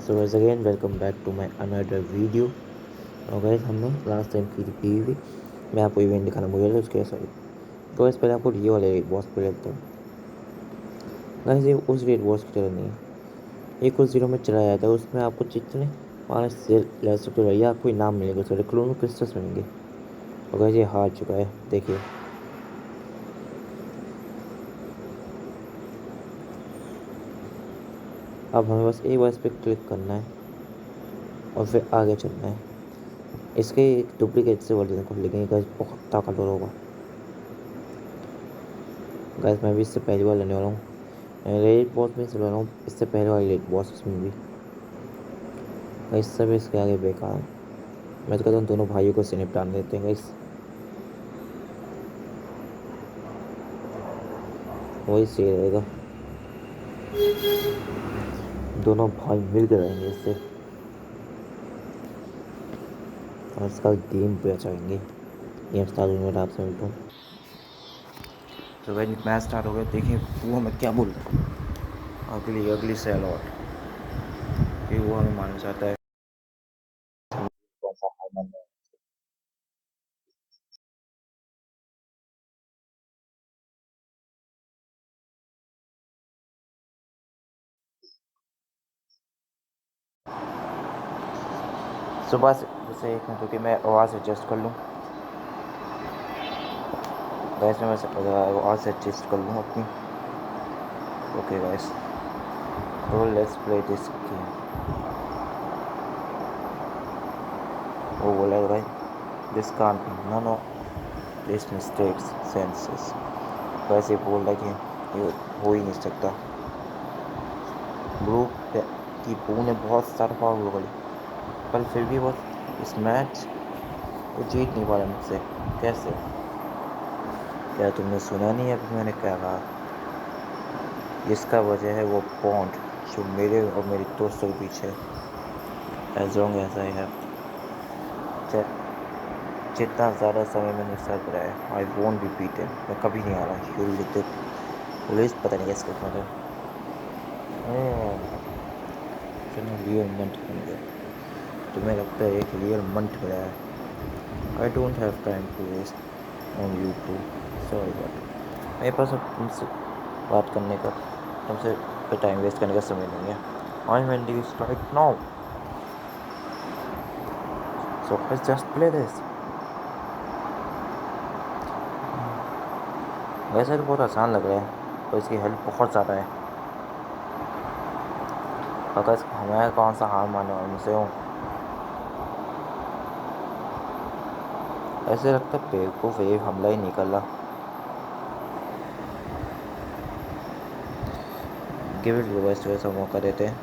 So guys again welcome back to my another video. और guys हमने last time की हुई मैं आपको इवेंट दिखाना भूल गया उसके सॉरी। तो गाइस पहले आपको ये वाले रेड बॉस पे लेता हूँ। गाइस ये उस रेड बॉस की तरह नहीं है, ये कुछ जीरो में चला जाता है। उसमें आपको जितने 5 से ले सकते हो या आपको इनाम मिलेगा, उसके क्लोन क्रिस्टल्स मिलेंगे। और गाइस ये हार चुका है, देखिए। अब हमें बस एक बार इस पर क्लिक करना है और फिर आगे चलना है। इसके एक डुप्लीकेट से वर्जन को लेकिन गाइस बहुत ताकतवर होगा। गाइस मैं भी इससे पहली बार लेने वाला हूँ। रेड बॉस में से ले रहा हूँ, इससे पहले वाली रेड बॉस में भी। गाइस सब इसके आगे बेकार है। मैं तो कहता हूँ दोनों भाइयों को से निपटान देते हैं गाइस, वही सही रहेगा। दोनों भाई मिल के रहेंगे इससे और इसका गेम पे बचाएंगे। गेम स्टार्ट होने में आपसे मिलता हूँ। तो गाइस मैच स्टार्ट हो गया, देखिए वो हमें क्या बोल रहा है। अगली अगली से अलॉट कि वो हमें मानना चाहता है कौन सा हार मानना है। सुबह से एक मिनट रुकिए, मैं आवाज़ एडजस्ट कर लूँ। गैस में मैं आवाज़ एडजस्ट कर लूँ अपनी। ओके गैस, तो लेट्स प्ले दिस गेम। वो बोला भाई this can't be none of this mistakes senses. वैसे बोल रहा है कि ये हो ही नहीं सकता। ब्रू की बू ने बहुत सारा फाउल करी, पर फिर भी वो इस मैच वो जीत नहीं पा रहा मुझसे। कैसे? क्या तुमने सुना नहीं अभी मैंने क्या कहा? इसका वजह है वो बॉन्ड जो मेरे और मेरे दोस्तों के बीच है। As long as I have, जितना ज़्यादा समय मैंने उसके साथ बिताया, आई वोंट बी बीटन। मैं कभी नहीं आ रहा। पुलिस पता नहीं कैसे करता था। चलो रियल मंट बन गया। तुम्हें लगता है एक रियल मंट मिला है। I don't have time to waste on you too. Sorry but मेरे पास अब तुमसे बात करने का, तुमसे टाइम वेस्ट करने का समय नहीं है। I am ending right now, so let's just play this. वैसे तो बहुत आसान लग रहा है, पर इसकी हेल्प बहुत ज़्यादा है। अगर हमें कौन सा हार मानने वाले मुझसे हूँ, ऐसे लगता है बेवकूफ़ ये हमला ही नहीं कर रहा। गिव इट बेस्ट वैसा मौका देते हैं।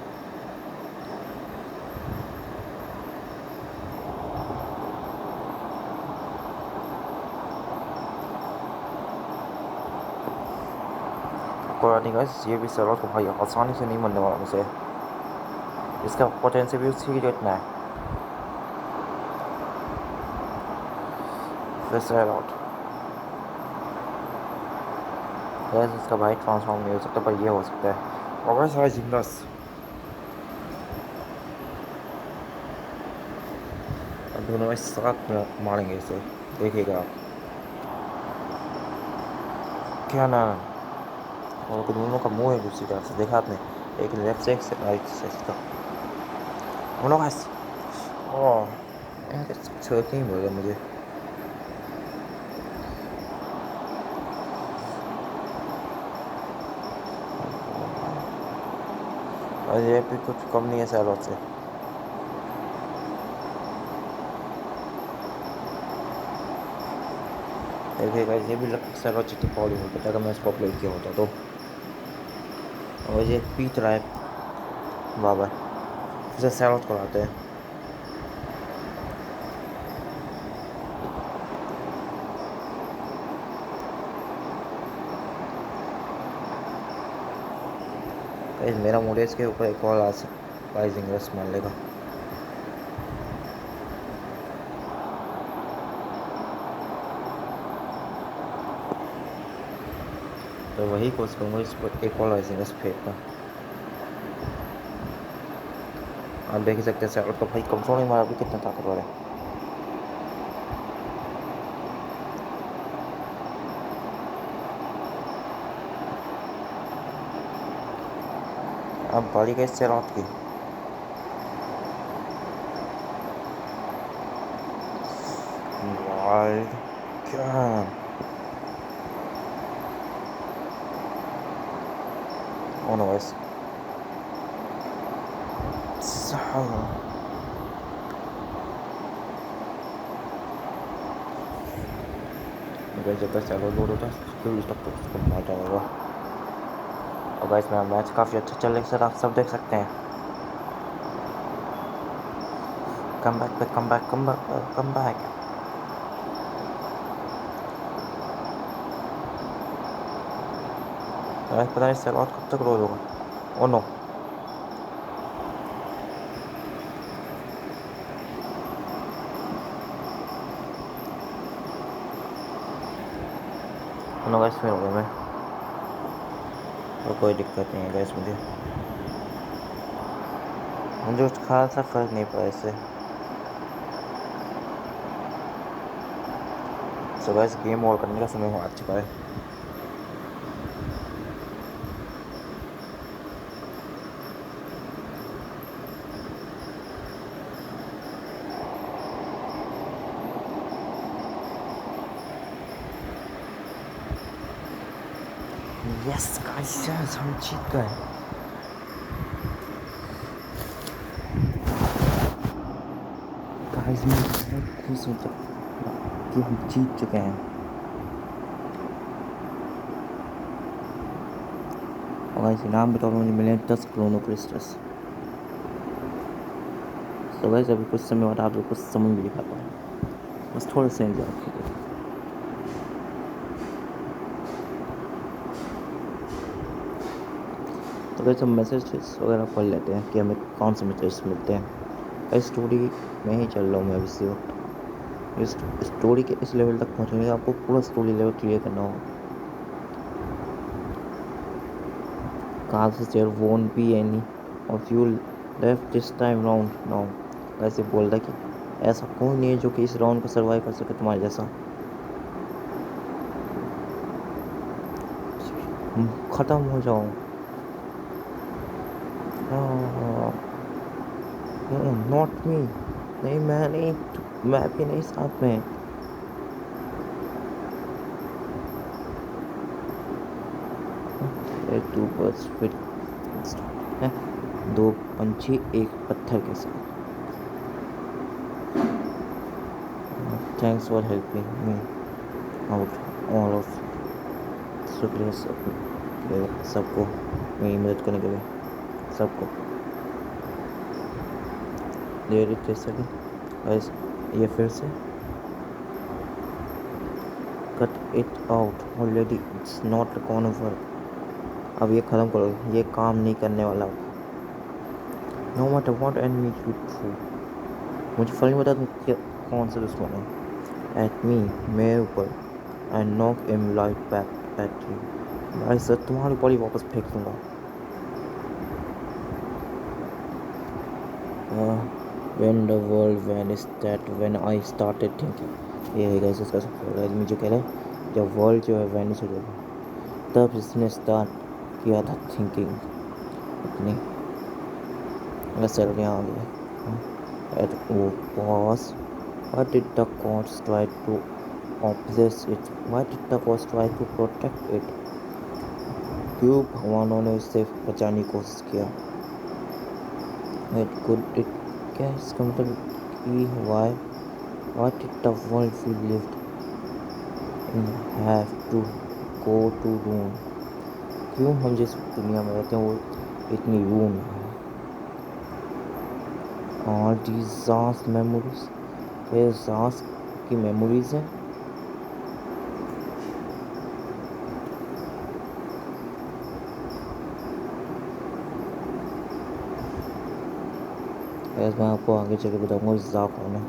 कोई नहीं गाइस, ये भी सवाल तो भाई आसानी से नहीं मिलने वाला मुझे। इसका पोटेंशियल भी उसी जितना है। फिर से अलॉट गैस, इसका भाई ट्रांसफॉर्म नहीं हो सकता, पर ये हो सकता है। और सारा जिंगस दोनों इस साथ मारेंगे इसे, देखिएगा आप। क्या ना, और दोनों का मुंह है दूसरी तरफ से, देखा आपने? एक लेफ्ट से एक राइट से इसका दोनों का। ओह छर्क नहीं बोल रहा मुझे। और ये भी कुछ कम नहीं है सैलॉट से। देखिएगा ये भी सैलॉट जितनी पावरफुल होता अगर मैं इसको अपलोड किया होता तो। और ये पीट रहा है बाबर, उसे सैलॉट कराते हैं। गाइस मेरा मूड है इसके ऊपर एक और राइजिंग रस मान लेगा। तो वही कोशिश करूँगा इस पर एक और राइजिंग रस फेंकना। आप देख ही सकते हैं सैलड तो भाई कमजोर नहीं मारा भी कितना ताकतवर है। अब बारी गई सैलड की। वाइल्ड क्या Oh no, guys. जब तक चैनल लोड होता है तब तक उसको मार जाएगा। और गाइस मेरा मैच काफ़ी अच्छा चल रहा है सर, आप सब देख सकते हैं। कम बैक पे come back come back come back. पता नहीं सर और कब तक रोल होगा। ओ नो नो गाइस फिर हो गया मैं। तो कोई दिक्कत नहीं है गाइस, मुझे कुछ खासा फर्क नहीं पड़ा इससे। सो गाइस गेम ओवर करने का समय आ चुका है। यस गाइस यस हम जीत गए। गाइस मैं बहुत खुश हूँ कि हम जीत चुके हैं। और गाइस इनाम के तौर पर मुझे मिले 10 क्रोनो क्रिस्टल्स। तो गाइस अभी कुछ समय बाद आप लोग को समझ भी दिखाता हूँ, बस थोड़ा सा इंतजार कीजिए। तो गाइस हम मैसेजेस वगैरह पढ़ लेते हैं कि हमें कौन से मैसेज मिलते हैं। इस स्टोरी में ही चल रहा हूँ मैं अभी इसी वक्त। इस स्टोरी के इस लेवल तक पहुँचने के लिए आपको पूरा स्टोरी लेवल क्लियर करना होगा। Causes there won't be any of you left this time round now। ऐसे बोल रहा है कि ऐसा कोई नहीं है जो कि इस राउंड को सर्वाइव कर सके तुम्हारे जैसा। खत्म हो जाओ। Not me. नहीं मैं नहीं, मैं भी नहीं साथ में। टू बर्ड्स फिर है, दो पंछी एक पत्थर के साथ। Thanks for helping me out all of. शुक्रिया सबको मेरी मदद करने के लिए सबको। ये फिर से cut it out already, it's not con work. अब ये ख़त्म करो, ये काम नहीं करने वाला। No matter what enemy you through, मुझे फर्क नहीं पता तुम कौन सा दुश्मन है। एट मी, मेरे ऊपर। I knock em light back at you, भाई सर तुम्हारे ऊपर ही वापस फेंक दूंगा। When the world vanished, that when I started thinking। ये है गाइस इसका सबसे बड़ा आदमी जो कह रहा है जब वर्ल्ड जो है वैनिश हो जाएगा तब इसने स्टार्ट किया था थिंकिंग अपनी। बस चल यहाँ आ गया। At was, why did the gods try to obsess it? Why did the gods try to protect it? क्यों भगवानों ने उससे बचाने की कोशिश किया। It could it, क्या इसका मतलब कि why did the world we lived in have to go to ruin? क्यों हम जिस दुनिया में रहते हैं वो इतनी रूम है। और these मेमोरीज, ये सांस की मेमोरीज हैं। ऐसे मैं आपको आगे चल के बताऊँगा ज़ा कौन है।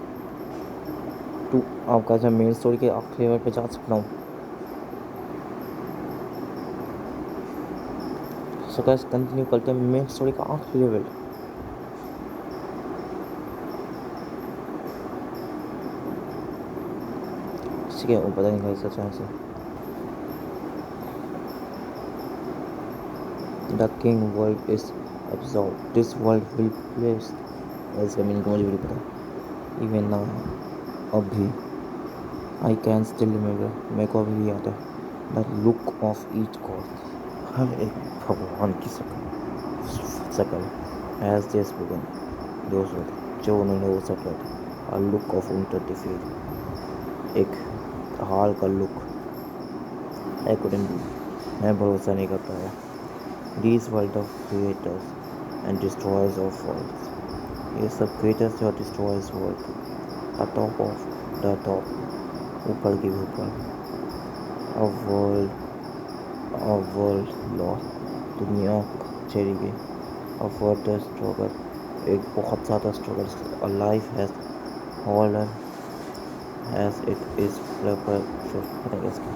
तो आपका जब मेन स्टोरी के आखिरी लेवल पे जा सकता हूँ। सो गाइस कंटिन्यू करते हैं मेन स्टोरी का आखिरी लेवल। बच गया हूँ, पता नहीं कैसे अचानक से। The king world is absorbed, this world will place, इसका मीनिंग मुझे भी पता। इवन नाउ, अभी, आई कैन स्टिल रिमेंबर, मेरे को अभी भी याद है, the look of each god, हर एक भगवान की शकल, एज दे स्पोकन, जो उन्होंने वो सब किया था, a look of utter defeat, एक हाल का लुक, I couldn't be, मैं भरोसा नहीं कर पाया। These were the creators and destroyers of worlds, ये सब creators और destroyers world, the top of the top, ऊपर के भी ऊपर, a world lost, दुनिया चली गई, a further struggle, एक बहुत ज़्यादा struggle, a life has fallen as it is forever, पता नहीं इसका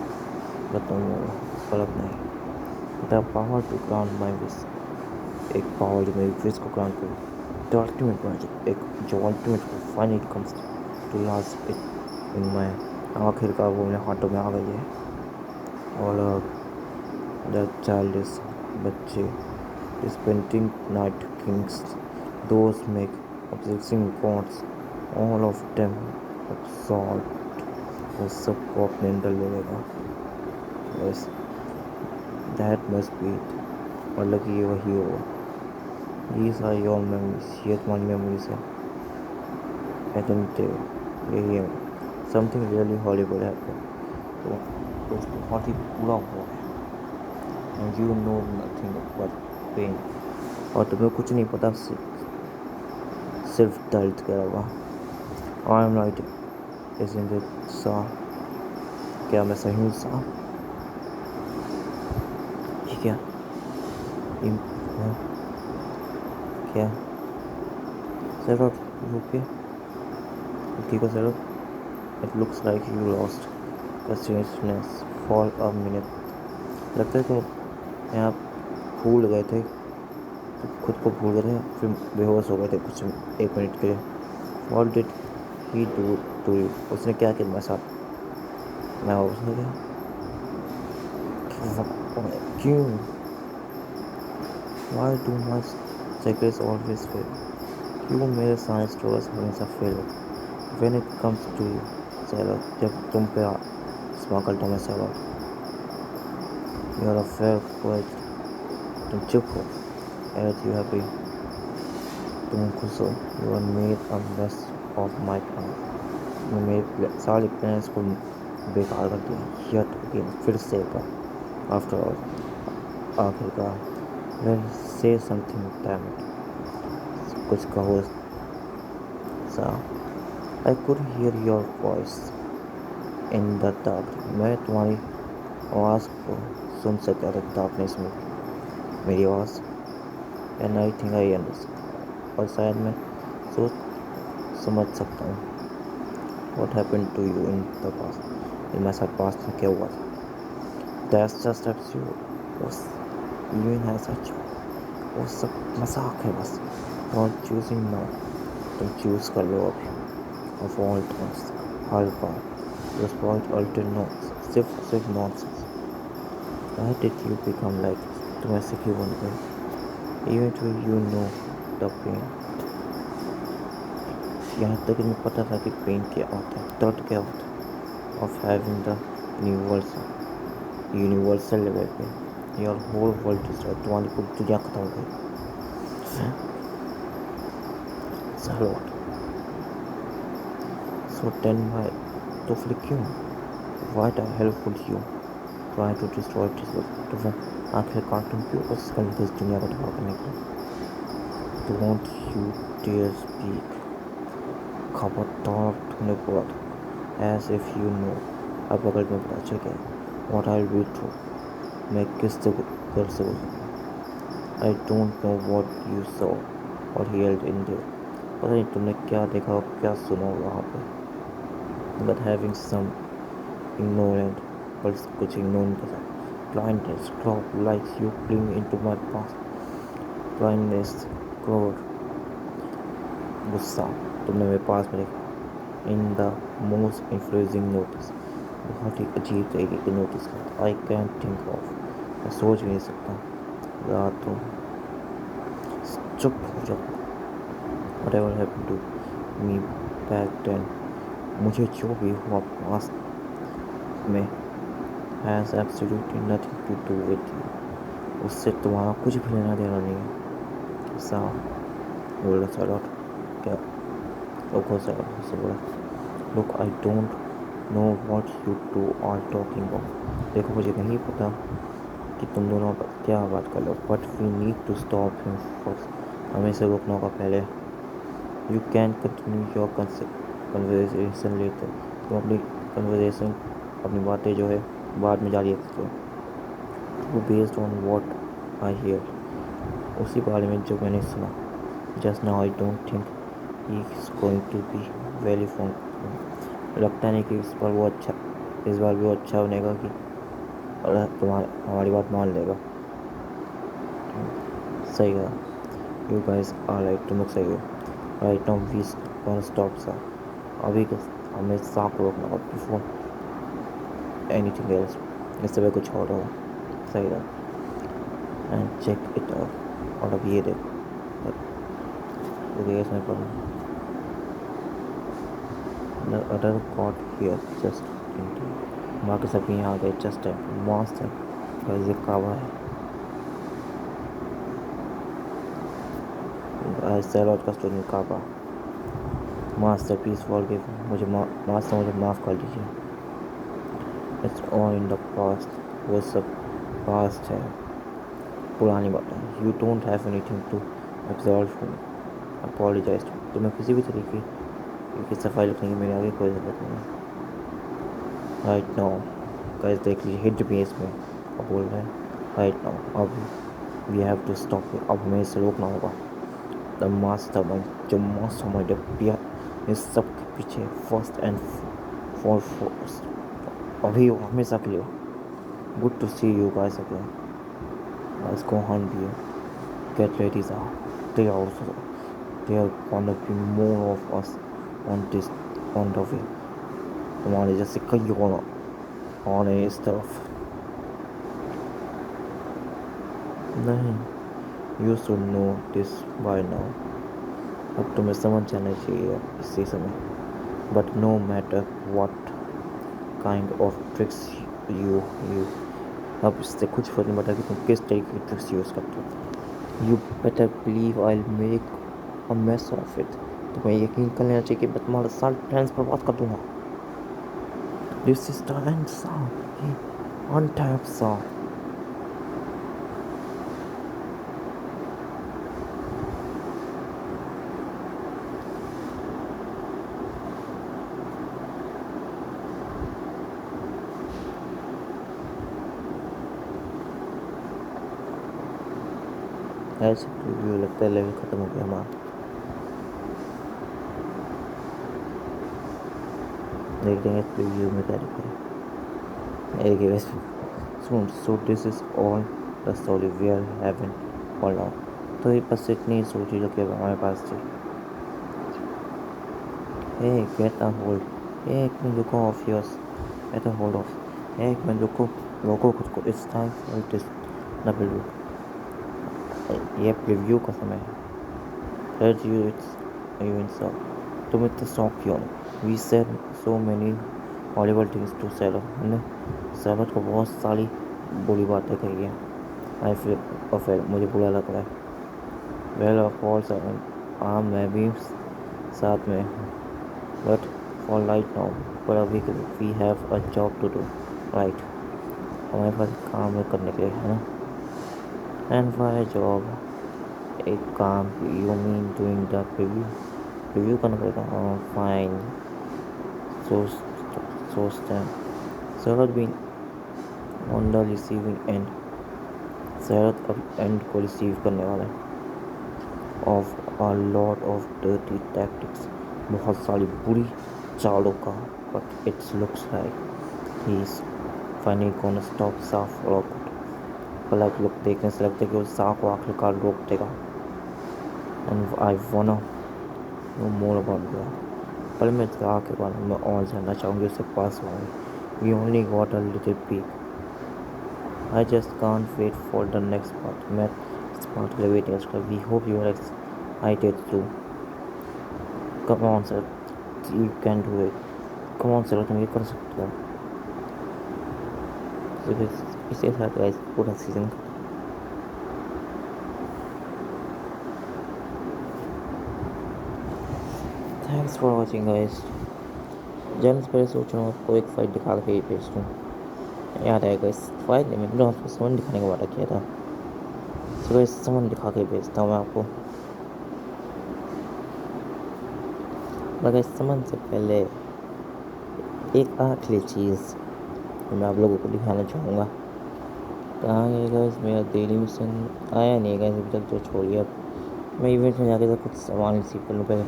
बताऊँगा, गलत नहीं। The power to grant my wish, एक पावर जो मेरी विश को ग्रांट करे, the ultimate magic, एक जो ultimate finally comes to last it in my, आखिरकार वो मेरे हाथों में आ गई है। और the childish, बच्चे, disappointing night kings, those make obsessing gods, all of them absorbed, वो सबको अपने अंदर ले लेगा। बस that must be it, मतलब कि ये वही होगा। These are your memories, ये तुम्हारी मेमोरीज है। यही है, समथिंग रियली हॉरिबल हैपन, तो कुछ बहुत ही बुरा हुआ है। And you know nothing but pain, और तुम्हें कुछ नहीं पता, सिर्फ दर्द के अलावा। I am right, isn't it सा, क्या मैं सही हूँ सा? ये क्या क्या सर, ओके ठीक है sir, it looks like you lost consciousness for a minute, लगता है तुम यहाँ भूल गए थे, खुद को भूल गए थे, फिर बेहोश हो गए थे कुछ एक मिनट के लिए। What did he do to you, उसने क्या किया मेरे साथ, मैं होश हो गया, क्यों? Why do my secrets always fail, क्यों मेरे सारे स्ट्रगल्स हमेशा फेल होते? When it comes to you salad, जब तुम पे स्मगल टोमे salad, you are a fair poet, तुम चुप हो, एज यू हैप्पी, तुम खुश हो, you are made a mess of my plan, तुमने मेरे सारे प्लान्स को बेकार कर दिया। यट अगेन, फिर से एक बार, आफ्टर ऑल, आखिरकार, वेल से समथिंग डैम इट, कुछ कहो सा। I could hear your voice in the dark, मैं तुम्हारी आवाज़ को सुन सकता था डार्कनेस में, मेरी आवाज़। And I think I understand, और शायद मैं सोच समझ सकता हूँ। What happened to you in the past, मेरे साथ पास्ट में क्या हुआ था। दैट्स जस्ट एब्सर्ड, उस इवन है सच, वो सब मजाक है बस। नॉट चूजिंग नाउ, तुम चूज़ कर लो अभी, ऑफ ऑल टाइम्स, हर बार, दिस पॉइंट अल्टर नॉट, सिर्फ nonsense. Why did you become like, तुम ऐसे क्यों बन गए? Even to you know the pain, यहाँ तक मुझे पता था कि पेन क्या होता है, दर्द क्या होता है, of having the universal level पे, your whole world is right, तुम्हारी पूरी दुनिया खत्म हो गई। सो टेन माई, तो फिर क्यों? Why the hell would you try to destroy this world, तो फिर आखिरकार तुम क्यों कोशिश कर रहे थे इस दुनिया को तबाह करने की? डोंट यू डेयर स्पीक, खबरदार तुमने बोला था, एज इफ यू नो, अब अगर तुम्हें पता चल गया, व्हाट आई विल थ्रू, मैं किस घर से गुजरूँ। I don't know what you saw और हियर्ड इन देयर, पता नहीं तुमने क्या देखा और क्या सुना वहाँ पे, बट हैविंग सम ignorant, पर कुछ ignorant के साथ, blindness, cloud, like you cling into my past, blindness, cloud, गुस्सा, तुमने मेरे पास में देखा, in the most influencing notice, बहुत ही अजीब तरीके के नोटिस करता। आई कैन थिंक ऑफ, मैं सोच भी नहीं सकता। रात तो चुप हो जाओ। Whatever happened to me back then, मुझे जो भी हुआ पास्ट में has absolutely nothing to do with you. उससे तुम्हारा कुछ भी लेना देना नहीं है। साहब बोला सैलॉट। क्या रुको सैलॉट से बोला, look I don't know what you two are talking of. देखो मुझे नहीं पता कि तुम दोनों क्या बात कर लो, but we need to stop him first. हमें इसे रोकना होगा पहले। You can continue your conversation later. तुम अपनी कन्वर्सेशन, अपनी बातें जो है बाद में जारी रखते हो। Based on what I hear, उसी बारे में जो मैंने सुना just now, I don't think he is going to be very form. लगता नहीं कि इस बार भी वो अच्छा बनेगा कि हमारी बात मान लेगा। सही कहा। यू गाइस आर राइट, तुम लोग सही हो। Right now we gonna stop सा। अभी हमें सांप को रोकना होगा बिफोर एनीथिंग एल्स, इससे भी कुछ और होगा। सही कहा। And check it out. और अब ये देख इसमें पढ़ना, the other got here just in time। बाकी सब यहाँ आ गए जस्ट टाइम। मस्त है गाइस, ये कावा है गाइस। सैलॉट का स्टोरी कावा मास्टर पीस फॉर गिव। मुझे मास्टर मुझे माफ़ कर दीजिए। It's all in the past, वो सब पास्ट है, पुरानी बात है। You don't have anything to absolve me, apologize. तुम्हें किसी भी तरीके की सफाई रखने की मेरे आगे कोई ज़रूरत नहीं है। राइट नाउ गाइस देख लीजिए, हिट भी है इसमें। अब बोल रहे हैं राइट नाउ, अब वी हैव टू स्टॉप। अब हमें इसे रोकना होगा। द मास्टरमाइंड, जो मास्टरमाइंड है इस सब के पीछे, फर्स्ट एंड फॉरमोस्ट अभी हो, हमेशा के लिए। Good to see you guys again. Guys go on be, get ready सा। They also, they are gonna be more of us on this on the way. तुम्हारे जैसे कई होना ऑन है इस तरफ। नहीं, you should know this by now. अब तुम्हें समझ जाना चाहिए इसी समय। But no matter what kind of tricks you use, अब इससे कुछ फर्क नहीं पड़ता कि तुम किस तरीके की ट्रिक्स यूज़ करते हो। You better believe I will make a mess of it. तुम्हें यकीन कर लेना चाहिए कि मैं तुम्हारा साल प्लान्स बर्बाद कर दूंगा। This is the end sound, on type sound. ऐसे प्रीव्यू लगता है लेवल ख़त्म हो गया हमारा। देखते हैं प्रीव्यू में क्या लिखा है। So this is all the story we are having all now. तो ये बस इतनी सोची जो कि हमारे पास थी। हे गेट अ होल्ड। एक मिनट रुको, of yours, get a hold of. एक मिनट रुको, रोको खुद को। It's time for this W. ये प्रीव्यू का समय है। Heard you, it's you in shock। तुम इतने शौक क्यों हो? We said so many horrible things to Sarah। हमने सैलॉट को बहुत सारी बुरी बातें कही है। आई फील अफेयर, मुझे बुरा लग रहा है। वेल ऑफ कोर्स मैं भी साथ में, बट फॉर राइट नाउ, पर अभी के लिए we have a job to do. Right, हमारे पास काम है करने के लिए, है ना। एंड वाई जॉब, एक काम, you mean doing the review करना पड़ेगा। फाइन, सोचते हैं। शरद भी ऑन द रिसीविंग एंड, शरद अब एंड को रिसीव करने वाला है of a lot of dirty tactics, बहुत सारी बुरी चालों का। But it's looks like he is finally gonna stop साफ रॉकेट। पलक लुक देखने से लगता है कि वो साफ को आखिरकार रोक देगा। एंड आई वाना नो मोर अबाउट दैट। पर मैं इसके बारे में और जानना चाहूँगी उसके पास होंगे। We only got a little peek. I just can't wait for the next part. Matt Smart Elevators. We hope you are excited too. Come on, sir. You can do it. Come on, sir. तुम ये कर सकते हो. So इसके साथ guys पूरा season. Thanks for watching, guys. जन्स पहले सोच रहा हूँ आपको एक फाइट दिखा के ही भेज दूँ. याद आएगा इस फाइट में मैंने आपको समन दिखाने का वादा किया था. तो इस समन दिखा के भेजता हूँ मैं आपको. मगर समन से पहले एक आखिरी चीज़ मैं आप लोगों को दिखाना चाहूँगा. कहाँ गए गाइस मेरा डेली मिशन आया नहीं गाइस अभी तक. तो छोड़िए अब मैं इवेंट में जाके तो कुछ सामान रिसीव कर लूँ पहले.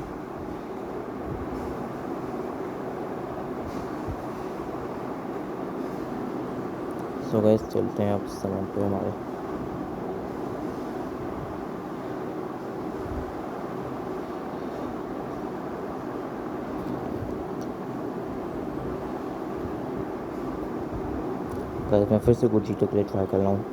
सो गाइस चलते हैं अब सामान पे हमारे. गाइस मैं फिर से गुजीटो के लिए ट्राई कर रहा हूँ.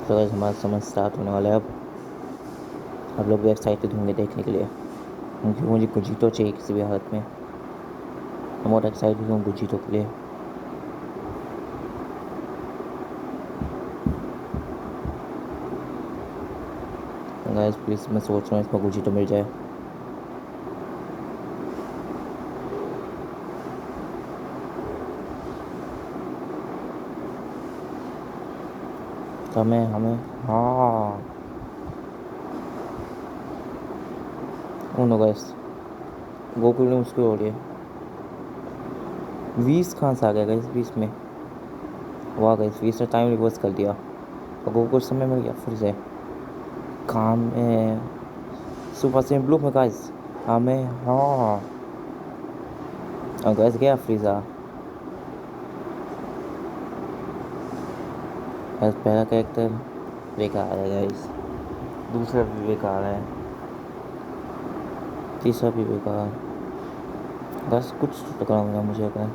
तो गाइस हमारा सामान स्टार्ट होने वाला है अब. आप लोग भी एक्साइटेड होंगे देखने के लिए क्योंकि मुझे गुजीटो चाहिए किसी भी हालत में. मैं बहुत एक्साइटेड हूँ गुजीटो के लिए. गाइस प्लीज़ मैं सोच रहा हूँ इसमें गुजीटो मिल जाए. हमें हाँ नो गाइस गोकुल ने मुश्किल हो रही है. 20 कहाँ से आ गया गाइस 20 में. वाह गाइस 20 ने टाइम रिवर्स कर दिया और गोकुल समय मिल गया फिर से. काम में सुपर से ब्लू में गाइस हमें हाँ और गाइस गया फ्रीजा. गाइस पहला कैरेक्टर बेकार है गाइस. दूसरा भी बेकार है. तीसरा भी बेकार. बस कुछ टकरा मिला मुझे अगर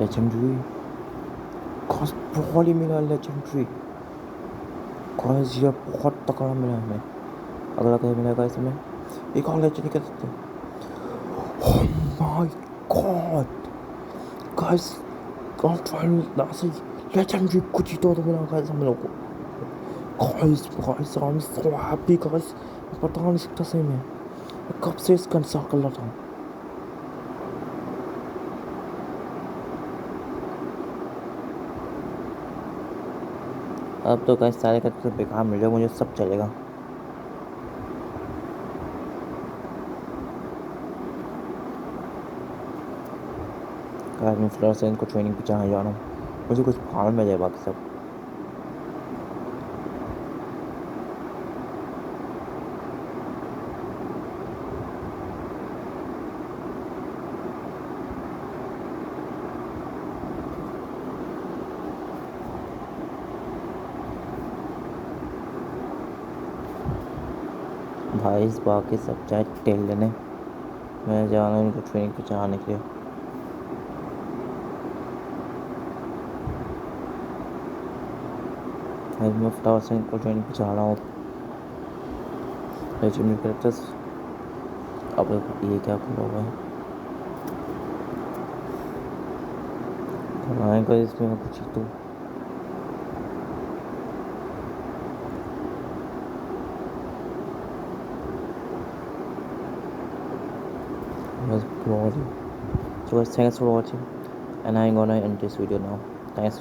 लेजेंडरी खास बहुत ही मिला लेजेंडरी. गाइस ये बहुत तकड़ा मिला हमें. अगला क्या मिला गाइस हमें एक और लेजेंडरी कर सकते हैं. Oh my God guys last legendary कुछ ही तो मिला गाइस हम लोग को. Guys I am so happy guys. पता नहीं सकता सही में कब से इसका इंतजार कर रहा था. अब तो गाइस सारे करके बेकार मिल जाए मुझे सब चलेगा. गाइस मैं फिलहाल से इनको ट्रेनिंग पे जाने जा रहा हूँ. मुझे कुछ फार्म में जाए बाकी सब. भाई इस बाकी सब चाहे टेल लेने. मैं जा रहा हूँ इनको ट्रेनिंग पे चढ़ाने के लिए. मैं फटाफट से इनको ट्रेनिंग पे चढ़ा रहा हूँ. लेजेंडरी कैरेक्टर्स अब ये क्या खुला हुआ है. आएगा इसमें कुछ तो was broad. So guys thanks for watching and I'm gonna end this video now. Thanks